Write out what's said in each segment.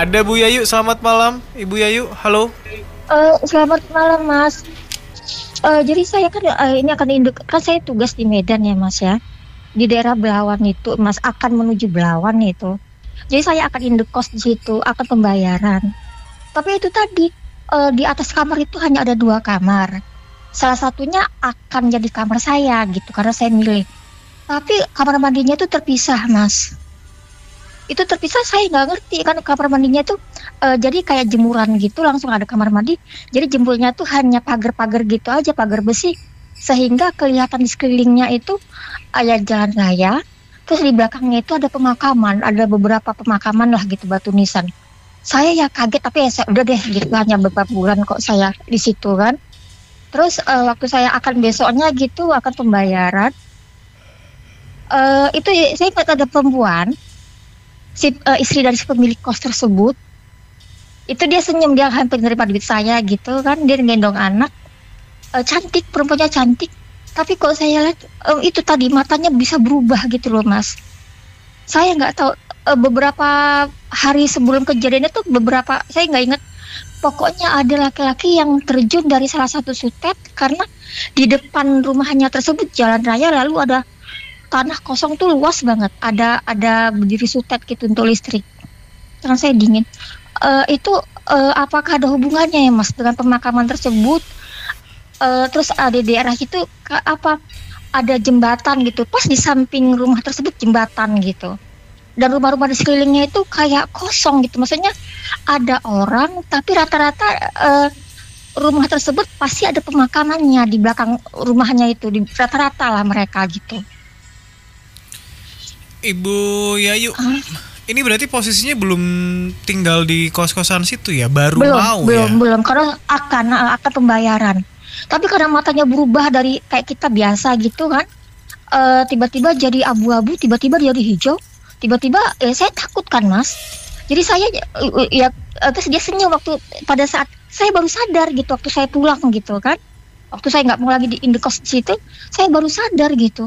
Ada Bu Yayu, selamat malam Ibu Yayu, halo. Selamat malam Mas. Jadi saya kan ini akan induk kan saya tugas di Medan ya Mas ya. Di daerah Belawan itu Mas akan menuju Belawan itu. Jadi saya akan induk kos di situ, akan pembayaran. Tapi itu tadi di atas kamar itu hanya ada 2 kamar. Salah satunya akan jadi kamar saya gitu karena saya milih. Tapi kamar mandinya itu terpisah Mas. Itu terpisah saya nggak ngerti kan kamar mandinya tuh jadi kayak jemuran gitu langsung ada kamar mandi. Jadi jemurnya tuh hanya pagar-pagar gitu aja, pagar besi, sehingga kelihatan di sekelilingnya itu ada jalan raya. Terus di belakangnya itu ada pemakaman, ada beberapa pemakaman lah gitu, batu nisan. Saya ya kaget, tapi ya udah deh gitu, hanya beberapa bulan kok saya di situ kan. Terus waktu saya akan besoknya gitu akan pembayaran, itu saya ingat ada perempuan, istri dari si pemilik kos tersebut. Itu dia senyum, dia hampir menerima duit saya gitu kan, dia gendong anak, cantik, perempuannya cantik. Tapi kok saya lihat itu tadi matanya bisa berubah gitu loh Mas. Saya nggak tahu beberapa hari sebelum kejadian itu saya nggak ingat. Pokoknya ada laki-laki yang terjun dari salah satu sutet karena di depan rumahnya tersebut jalan raya, lalu ada tanah kosong tuh luas banget. Ada berdiri sutet gitu untuk listrik. Tangan saya dingin. Itu apakah ada hubungannya ya Mas dengan pemakaman tersebut? Terus ada di daerah itu ada jembatan gitu, pas di samping rumah tersebut jembatan gitu, dan rumah-rumah di sekelilingnya itu kayak kosong gitu, maksudnya ada orang tapi rata-rata rumah tersebut pasti ada pemakamannya di belakang rumahnya itu, di rata-rata lah mereka gitu. Ibu Yayu, ini berarti posisinya belum tinggal di kos-kosan situ ya, baru mau ya? Belum, karena akan pembayaran. Tapi karena matanya berubah dari kayak kita biasa gitu kan, tiba-tiba jadi abu-abu, tiba-tiba jadi hijau, tiba-tiba saya takut kan Mas. Jadi saya terus dia senyum waktu pada saat saya baru sadar gitu, waktu saya pulang gitu kan, waktu saya nggak mau lagi di indekos di situ, saya baru sadar gitu,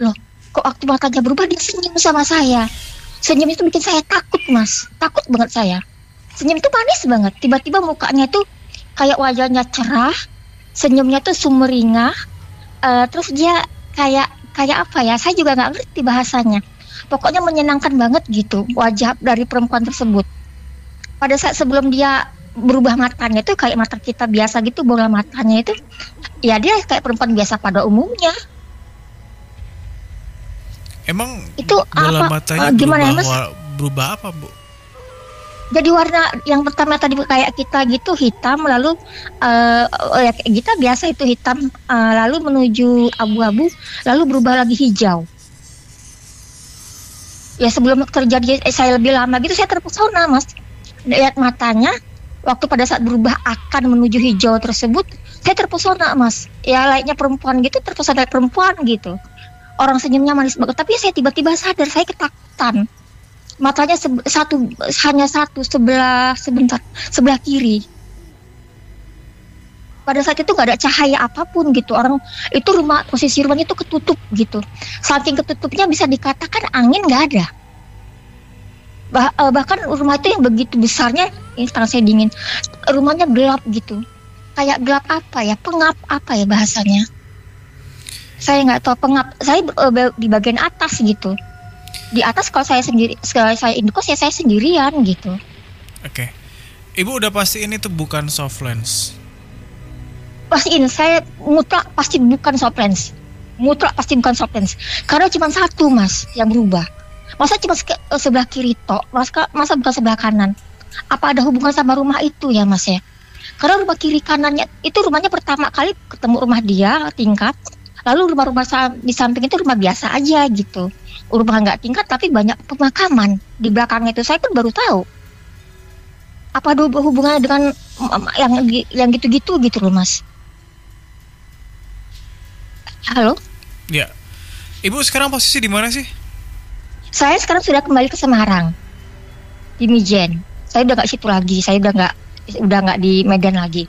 loh kok waktu matanya berubah dia senyum sama saya. Senyum itu bikin saya takut Mas, takut banget saya. Senyum itu manis banget, tiba-tiba mukanya itu kayak wajahnya cerah, senyumnya tuh sumringah, terus dia kayak apa ya, saya juga nggak ngerti bahasanya. Pokoknya menyenangkan banget gitu wajah dari perempuan tersebut. Pada saat sebelum dia berubah matanya itu kayak mata kita biasa gitu, bola matanya itu ya dia kayak perempuan biasa pada umumnya. Emang itu bola apa matanya gimana ya Mas? Berubah apa Bu? Jadi warna yang pertama tadi kayak kita gitu hitam, lalu kita biasa itu hitam, lalu menuju abu-abu, lalu berubah lagi hijau. Ya sebelum terjadi saya lebih lama gitu, saya terpesona Mas. Lihat matanya, waktu pada saat berubah akan menuju hijau tersebut, saya terpesona Mas. Ya layaknya perempuan gitu, terpesona perempuan gitu. Orang senyumnya manis banget, tapi saya tiba-tiba sadar, saya ketakutan. Matanya hanya satu sebelah kiri. Pada saat itu nggak ada cahaya apapun gitu. Orang itu posisi rumahnya itu ketutup gitu. Saking ketutupnya bisa dikatakan angin nggak ada. Bahkan rumah itu yang begitu besarnya, ini sekarang saya dingin. Rumahnya gelap gitu. Kayak gelap apa ya? Pengap apa ya bahasanya? Saya nggak tahu, pengap. Saya di bagian atas gitu. Di atas kalau saya indukos ya saya sendirian gitu. Oke. Ibu udah pastiin itu bukan soft lens? Pastiin, saya mutlak pasti bukan soft lens. Mutlak pasti bukan soft lens. Karena cuma satu Mas yang berubah. Masa cuma sebelah kiri tok? Masa bukan sebelah kanan? Apa ada hubungan sama rumah itu ya Mas ya? Karena rumah kiri kanannya itu rumahnya pertama kali ketemu rumah dia tingkat. Lalu rumah-rumah di samping itu rumah biasa aja gitu. Rumah nggak tingkat tapi banyak pemakaman di belakangnya itu. Saya pun baru tahu. Apa ada hubungannya dengan yang gitu-gitu gitu loh Mas. Halo? Ya. Ibu sekarang posisi di mana sih? Saya sekarang sudah kembali ke Semarang. Di Mijen. Saya udah nggak situ lagi. Saya udah nggak di Medan lagi.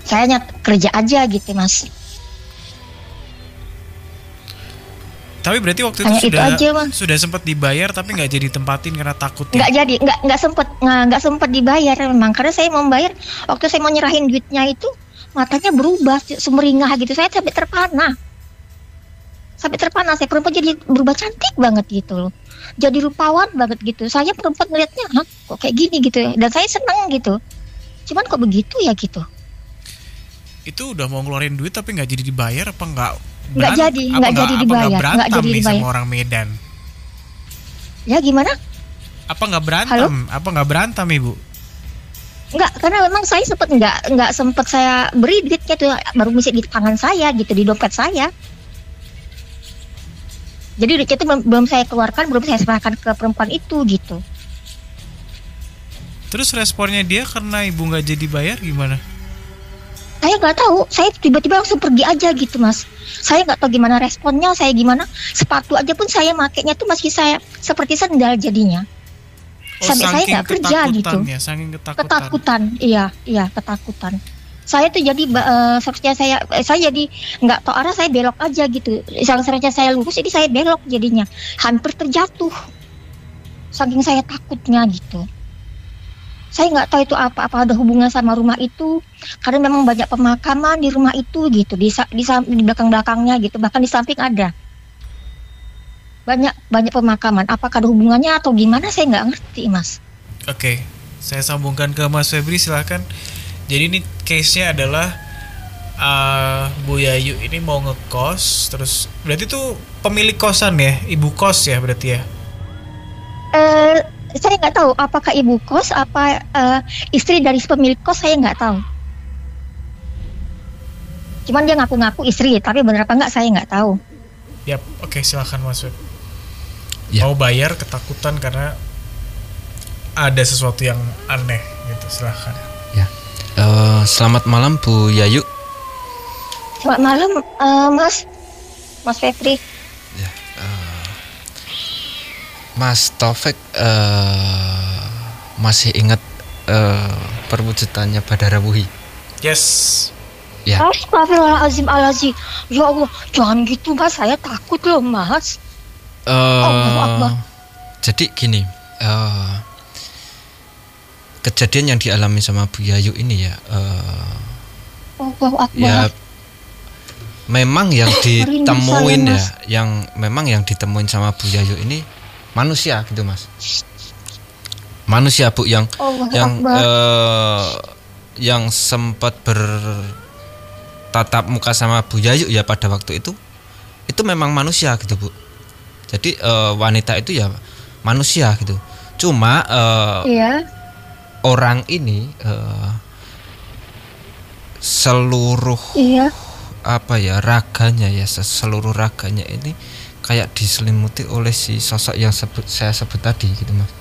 Saya hanya kerja aja gitu Mas. Tapi berarti waktu Hanya itu itu aja, Mas. sudah sempat dibayar tapi nggak jadi tempatin karena takut ya. Nggak jadi, nggak sempet dibayar memang, karena saya mau bayar waktu saya mau nyerahin duitnya itu matanya berubah sumringah gitu, saya sampai terpana saya perempuan jadi berubah cantik banget gitu loh, jadi rupawan banget gitu. Saya perempuan ngelihatnya, hah kok kayak gini gitu ya, dan saya seneng gitu, cuman kok begitu ya gitu. Itu udah mau ngeluarin duit tapi nggak jadi dibayar apa nggak? Nggak jadi dibayar, berantem nggak jadi nih dibayar. sama orang Medan? Ya gimana? Apa nggak berantem? Halo? Apa nggak berantem ibu? Enggak, karena memang saya nggak sempet saya beri duitnya tuh, baru misi di tangan saya gitu, di dompet saya. Jadi duitnya itu belum saya keluarkan, belum saya serahkan ke perempuan itu gitu. Terus responnya dia karena ibu nggak jadi bayar gimana? Saya nggak tahu, saya tiba-tiba langsung pergi aja gitu, Mas. Saya nggak tahu gimana responnya, saya gimana. Sepatu aja pun saya makainya tuh masih saya seperti sendal jadinya. Sampai saya nggak kerja gitu. Ya, saking ketakutan. Ketakutan, iya ketakutan. Saya tuh jadi seharusnya saya jadi nggak tahu arah, saya belok aja gitu. Seharusnya saya lurus, jadi saya belok jadinya, hampir terjatuh. Saking saya takutnya gitu. Saya nggak tahu itu apa ada hubungan sama rumah itu, karena memang banyak pemakaman di rumah itu gitu, di belakang-belakangnya gitu, bahkan di samping ada banyak pemakaman. Apakah ada hubungannya atau gimana, saya nggak ngerti, Mas. Oke, saya sambungkan ke Mas Febri, silahkan. Jadi ini case-nya adalah Bu Yayu ini mau ngekos, terus berarti tuh pemilik kosan ya, ibu kos ya berarti ya? Saya nggak tahu apakah ibu kos apa istri dari pemilik kos, saya nggak tahu. Cuman dia ngaku-ngaku istri, tapi benar apa nggak saya nggak tahu. Yap, oke, silakan Mas Febri. Ya. Mau bayar ketakutan karena ada sesuatu yang aneh gitu, silahkan. Ya. Selamat malam Bu Yayu. Selamat malam, Mas Febri. Ya, Mas Taufik masih ingat perwujudannya Badara Wuhi? Yes. Ya. Astagfirullahaladzim. Ya Allah, jangan gitu, Mas, saya takut loh, Mas. Allahu Akbar. Jadi gini, kejadian yang dialami sama Bu Yayu ini ya, Allahu Akbar. ya memang yang ditemuin saya, ya, yang ditemuin sama Bu Yayu ini manusia gitu, Mas. Manusia, Bu, yang Allahu yang Akbar. Yang sempat bertatap muka sama Bu Yayu ya pada waktu itu memang manusia gitu, Bu. Jadi wanita itu ya manusia gitu. Cuma Iya. orang ini seluruh Iya. raganya ya, seluruh raganya ini kayak diselimuti oleh si sosok yang saya sebut tadi gitu, Mas.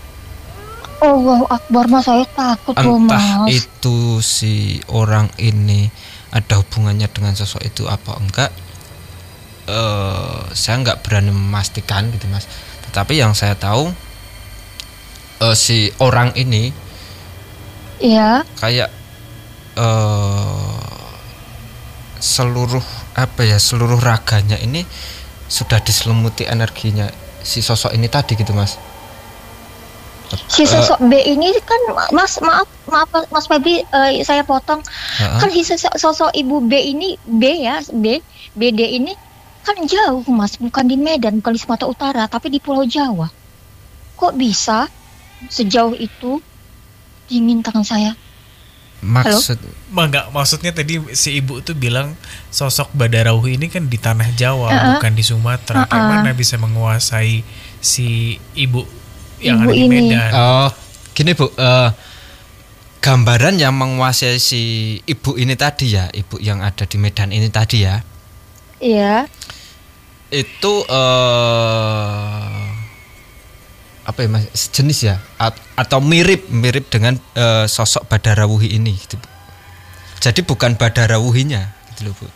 Allahu Akbar, Mas, saya takut loh, Entah Mas. itu si orang ini ada hubungannya dengan sosok itu apa enggak, saya nggak berani memastikan gitu, Mas. Tetapi yang saya tahu si orang ini Iya. kayak seluruh raganya ini sudah diselimuti energinya si sosok ini tadi gitu, Mas. Si sosok B ini kan, Mas, maaf Mas Febri, saya potong. Kan si sosok ibu B ini, BD ini kan jauh, Mas, bukan di Medan, bukan di Sumatera Utara, tapi di Pulau Jawa. Kok bisa sejauh itu dingin tangan saya? Maksudnya tadi si ibu tuh bilang sosok Badarauh ini kan di tanah Jawa, bukan di Sumatera. Kayak mana bisa menguasai si ibu yang ada di Medan? Oh, gini, Bu, gambaran yang menguasai si ibu ini tadi ya, ibu yang ada di Medan ini tadi ya. Iya. Itu apa ya, Mas, sejenis ya, atau mirip dengan sosok Badarawuhi ini gitu, Bu. Jadi bukan Badarawuhinya gitu loh, Bu.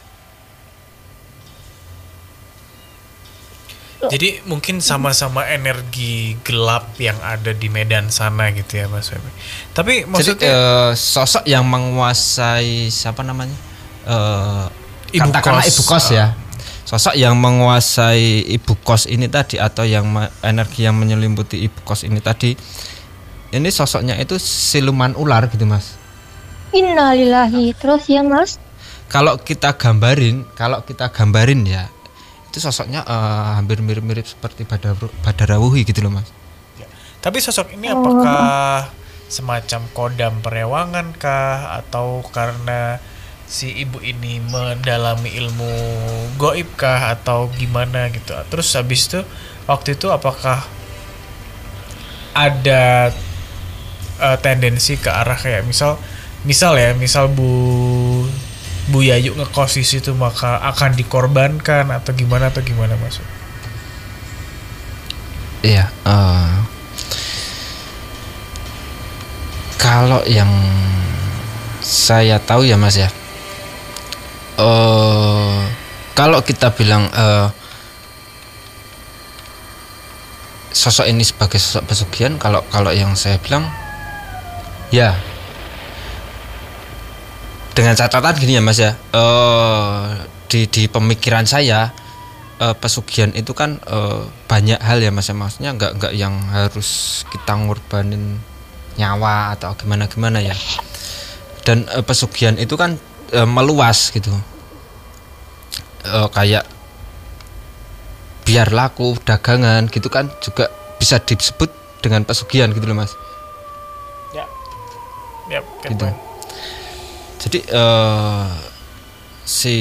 Jadi mungkin sama-sama energi gelap yang ada di Medan sana gitu ya, Mas Febri. Tapi maksudnya sosok yang menguasai siapa namanya? Ibu Katakanlah kos. ibu kos ya. sosok yang menguasai ibu kos ini tadi atau yang energi yang menyelimuti ibu kos ini tadi, ini sosoknya itu siluman ular gitu Mas. Innalillahi. Terus ya Mas? Kalau kita gambarin ya, itu sosoknya hampir mirip-mirip seperti Badarawuhi gitu loh Mas. Tapi sosok ini apakah semacam kodam perewangan kah, atau karena si ibu ini mendalami ilmu goib kah, atau gimana gitu? Terus habis itu waktu itu apakah ada tendensi ke arah kayak misal Bu Yayu ngekos di situ maka akan dikorbankan atau gimana Mas? Iya, kalau yang saya tahu ya Mas ya, kalau kita bilang sosok ini sebagai sosok pesugihan, kalau yang saya bilang ya dengan catatan gini ya Mas ya, di pemikiran saya pesugihan itu kan banyak hal ya Mas ya, maksudnya nggak yang harus kita ngorbanin nyawa atau gimana ya, dan pesugihan itu kan meluas gitu, kayak biar laku dagangan gitu kan juga bisa disebut dengan pesugihan gitu loh Mas. Ya, gitu. Jadi si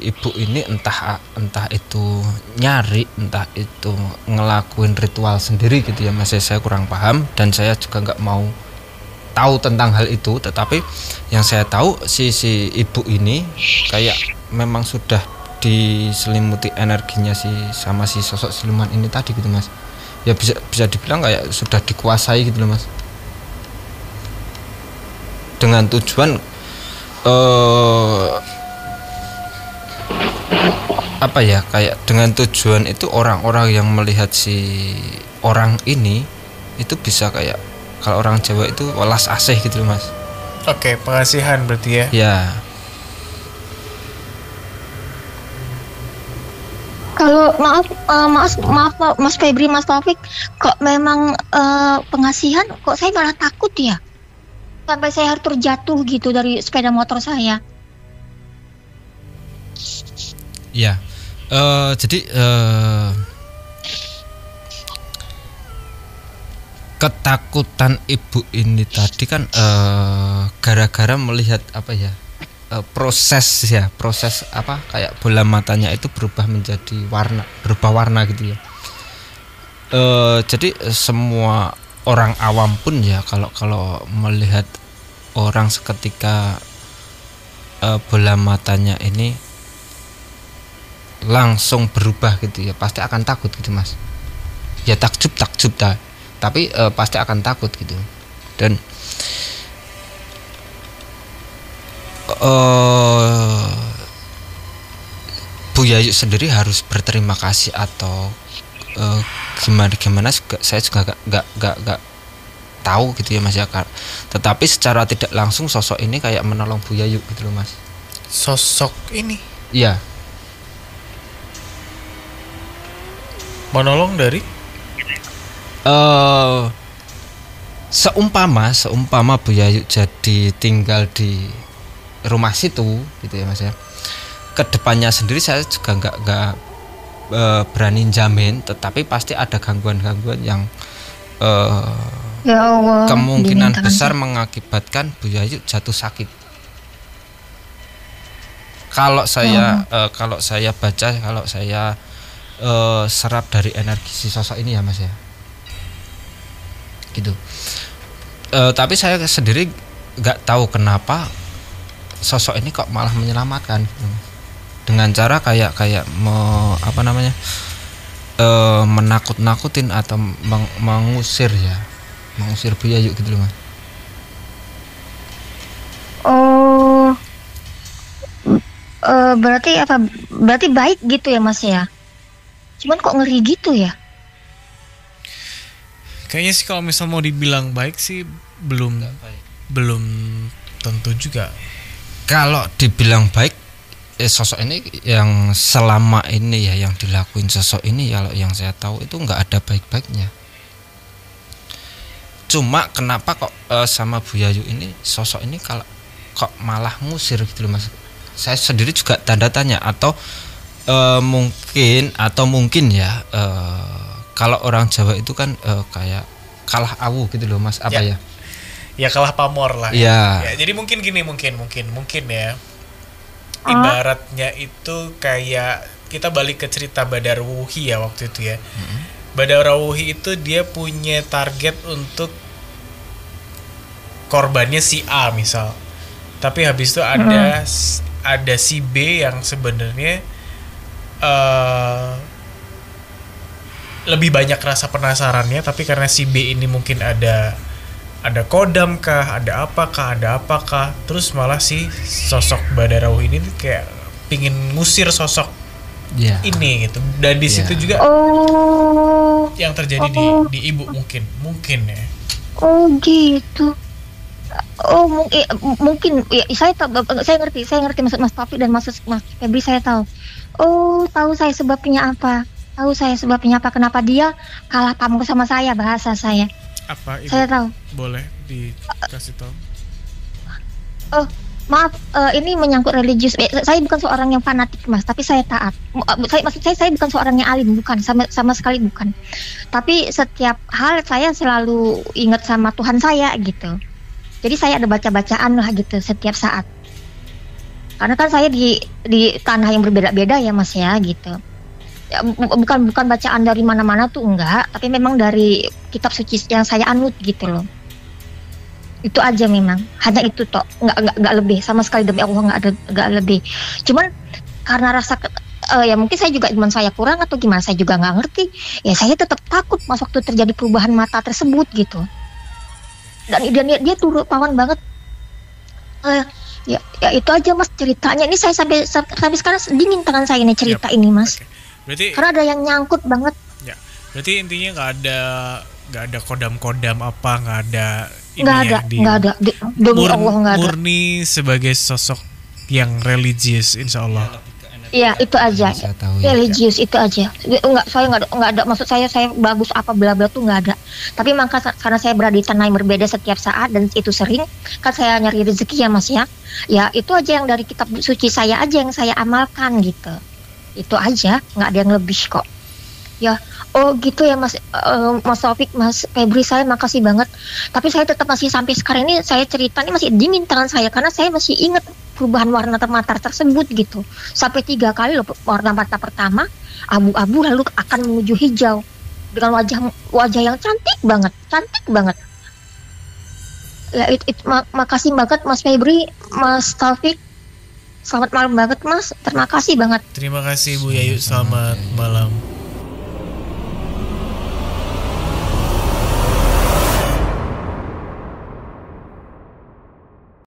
ibu ini entah itu nyari, entah itu ngelakuin ritual sendiri gitu ya Mas, saya kurang paham dan saya juga nggak mau tahu tentang hal itu. Tetapi yang saya tahu si ibu ini kayak memang sudah diselimuti energinya sama si sosok siluman ini tadi gitu Mas. Ya bisa dibilang kayak sudah dikuasai gitu loh Mas, dengan tujuan apa ya, kayak dengan tujuan itu orang-orang yang melihat si orang ini itu bisa kayak, kalau orang Jawa itu welas asih gitu loh Mas. Oke, pengasihan berarti ya. Ya. Kalau maaf Mas Febri, Mas Taufik, kok memang pengasihan, kok saya malah takut ya, sampai saya harus terjatuh gitu dari sepeda motor saya. Ya, jadi ketakutan ibu ini tadi kan gara-gara melihat apa ya, proses apa, kayak bola matanya itu berubah warna gitu ya. Jadi semua orang awam pun ya kalau melihat orang seketika bola matanya ini langsung berubah gitu ya, pasti akan takut gitu Mas. Ya takjub tapi pasti akan takut gitu. Dan Bu Yayu sendiri harus berterima kasih atau gimana saya juga gak tahu gitu ya Mas ya. Tetapi secara tidak langsung sosok ini kayak menolong Bu Yayu gitu loh Mas. Sosok ini? Iya. Menolong dari? Seumpama Bu Yayu jadi tinggal di rumah situ gitu ya Mas ya, kedepannya sendiri saya juga nggak berani jamin, tetapi pasti ada gangguan-gangguan yang Ya Allah, kemungkinan besar mengakibatkan Bu Yayu jatuh sakit. Kalau saya baca, kalau saya serap dari energi si sosok ini ya Mas ya, gitu. Tapi saya sendiri nggak tahu kenapa sosok ini kok malah menyelamatkan gitu, dengan cara kayak menakut-nakutin atau mengusir Bu Yayu gitu loh Mas. Oh, berarti apa? Berarti baik gitu ya Mas ya? Cuman kok ngeri gitu ya? Kayaknya sih kalau misal mau dibilang baik sih belum tentu juga. Kalau dibilang baik sosok ini yang selama ini ya yang dilakuin sosok ini, kalau yang saya tahu itu nggak ada baik-baiknya. Cuma kenapa kok sama Bu Yayu ini sosok ini kalau kok malah ngusir gitu loh Mas. Saya sendiri juga tanda tanya, atau mungkin ya kalau orang Jawa itu kan kayak kalah awu gitu loh Mas, apa ya? Ya kalah pamor lah. Ya. Ya, jadi mungkin gini, mungkin ya. Ibaratnya itu kayak kita balik ke cerita Badarwuhi ya waktu itu ya. Badarwuhi itu dia punya target untuk korbannya si A misal. Tapi habis itu ada si B yang sebenarnya lebih banyak rasa penasarannya, tapi karena si B ini mungkin ada kodam kah, ada apakah, terus malah si sosok Badarwuhi ini kayak pingin ngusir sosok ini gitu. Dan di situ juga yang terjadi di ibu mungkin ya. Oh gitu. Oh mungkin ya, saya ngerti maksud Mas Taufik dan maksud Mas Febri, saya tahu. Oh, tahu saya sebabnya apa? Kenapa dia kalah pamor sama saya, bahasa saya. Apa itu? Saya tahu. Boleh dikasih tahu? Oh, maaf, ini menyangkut religius. Saya bukan seorang yang fanatik, Mas, tapi saya taat. Saya bukan seorang yang alim, bukan, sama sekali bukan. Tapi setiap hal saya selalu ingat sama Tuhan saya gitu. Jadi saya ada baca-bacaan lah gitu setiap saat. Karena kan saya di tanah yang berbeda-beda ya Mas ya gitu. Ya, bukan bacaan dari mana-mana tuh enggak, tapi memang dari kitab suci yang saya anut gitu loh. Itu aja memang, hanya itu toh, enggak lebih, sama sekali demi Allah enggak lebih. Cuman karena rasa ya mungkin saya juga iman saya kurang atau gimana, saya juga nggak ngerti. Ya saya tetap takut Mas waktu terjadi perubahan mata tersebut gitu. Dan dia turut pawan banget. Ya itu aja Mas ceritanya. Ini saya sampai sekarang dingin tangan saya ini cerita ini Mas. Okay. Berarti karena ada yang nyangkut banget. Ya, berarti intinya nggak ada kodam-kodam apa, nggak ada. Nggak ada. Demi Allah nggak ada. Murni sebagai sosok yang religius, insya Allah. Iya itu aja. Religius itu aja. Saya nggak ada. Maksud saya bagus apa bla bla tuh nggak ada. Tapi maka karena saya berada di tanah yang berbeda setiap saat dan itu sering, kan saya nyari rezeki ya Mas ya. Ya itu aja yang dari kitab suci saya aja yang saya amalkan gitu. Itu aja, nggak ada yang lebih kok. Ya, oh gitu ya Mas Taufik, Mas Febri, saya makasih banget. Tapi saya tetap masih sampai sekarang ini saya cerita ini masih dingin tangan saya karena saya masih ingat perubahan warna mata tersebut gitu. Sampai 3 kali loh warna mata pertama abu-abu lalu akan menuju hijau dengan wajah yang cantik banget. Ya makasih banget Mas Febri, Mas Taufik. Selamat malam banget Mas, terima kasih banget. Terima kasih Bu Yayu, selamat malam.